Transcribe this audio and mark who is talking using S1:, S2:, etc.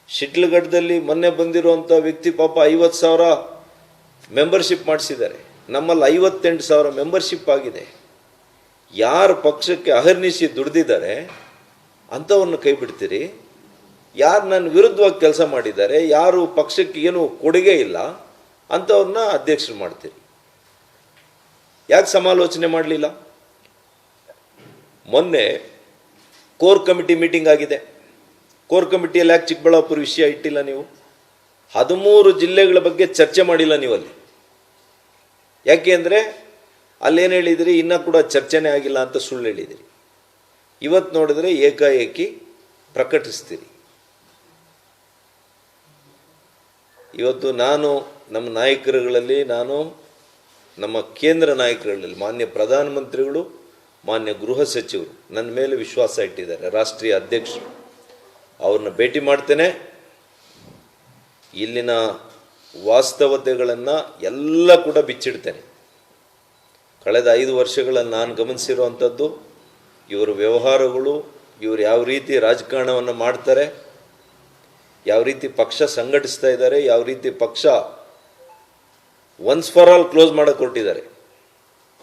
S1: ಶಿಡ್ಲಘಟ್ಟದಲ್ಲಿ ಮೊನ್ನೆ ಬಂದಿರುವಂಥ ವ್ಯಕ್ತಿ ಪಾಪ 50,000 ಮೆಂಬರ್ಶಿಪ್ ಮಾಡಿಸಿದ್ದಾರೆ. ನಮ್ಮಲ್ಲಿ 58,000 ಮೆಂಬರ್ಶಿಪ್ ಆಗಿದೆ. ಯಾರು ಪಕ್ಷಕ್ಕೆ ಅಹರ್ನಿಶಿ ದುಡ್ದಿದ್ದಾರೆ ಅಂಥವ್ರನ್ನ ಕೈ ಬಿಡ್ತೀರಿ? ಯಾರು ನನ್ನ ವಿರುದ್ಧವಾಗಿ ಕೆಲಸ ಮಾಡಿದ್ದಾರೆ, ಯಾರು ಪಕ್ಷಕ್ಕೆ ಏನು ಕೊಡುಗೆ ಇಲ್ಲ ಅಂಥವ್ರನ್ನ ಅಧ್ಯಕ್ಷರು ಮಾಡ್ತೀರಿ. ಯಾಕೆ ಸಮಾಲೋಚನೆ ಮಾಡಲಿಲ್ಲ? ಮೊನ್ನೆ ಕೋರ್ ಕಮಿಟಿ ಮೀಟಿಂಗ್ ಆಗಿದೆ. ಕೋರ್ ಕಮಿಟಿಯಲ್ಲಿ ಯಾಕೆ ಚಿಕ್ಕಬಳ್ಳಾಪುರ ವಿಷಯ ಇಟ್ಟಿಲ್ಲ ನೀವು? 13 ಜಿಲ್ಲೆಗಳ ಬಗ್ಗೆ ಚರ್ಚೆ ಮಾಡಿಲ್ಲ ನೀವಲ್ಲಿ. ಯಾಕೆ ಅಂದರೆ ಅಲ್ಲೇನು ಹೇಳಿದಿರಿ, ಇನ್ನೂ ಕೂಡ ಚರ್ಚೆನೇ ಆಗಿಲ್ಲ ಅಂತ ಸುಳ್ಳು ಹೇಳಿದಿರಿ. ಇವತ್ತು ನೋಡಿದ್ರೆ ಏಕಾಏಕಿ ಪ್ರಕಟಿಸ್ತೀರಿ. ಇವತ್ತು ನಾನು ನಮ್ಮ ನಾಯಕರುಗಳಲ್ಲಿ, ನಮ್ಮ ಕೇಂದ್ರ ನಾಯಕರುಗಳಲ್ಲಿ ಮಾನ್ಯ ಪ್ರಧಾನಮಂತ್ರಿಗಳು, ಮಾನ್ಯ ಗೃಹ ಸಚಿವರು ನನ್ನ ಮೇಲೆ ವಿಶ್ವಾಸ ಇಟ್ಟಿದ್ದಾರೆ, ರಾಷ್ಟ್ರೀಯ ಅಧ್ಯಕ್ಷರು. ಅವ್ರನ್ನ ಭೇಟಿ ಮಾಡ್ತೇನೆ. ಇಲ್ಲಿನ ವಾಸ್ತವತೆಗಳನ್ನು ಎಲ್ಲ ಕೂಡ ಬಿಚ್ಚಿಡ್ತೇನೆ. ಕಳೆದ 5 ವರ್ಷಗಳಲ್ಲಿ ನಾನು ಗಮನಿಸಿರುವಂಥದ್ದು, ಇವರ ವ್ಯವಹಾರಗಳು, ಇವರು ಯಾವ ರೀತಿ ರಾಜಕಾರಣವನ್ನು ಮಾಡ್ತಾರೆ, ಯಾವ ರೀತಿ ಪಕ್ಷ ಸಂಘಟಿಸ್ತಾ ಇದ್ದಾರೆ, ಯಾವ ರೀತಿ ಪಕ್ಷ ಒನ್ಸ್ ಫಾರ್ ಆಲ್ ಕ್ಲೋಸ್ ಮಾಡೋಕ್ಕೆ ಹೊರಟಿದ್ದಾರೆ.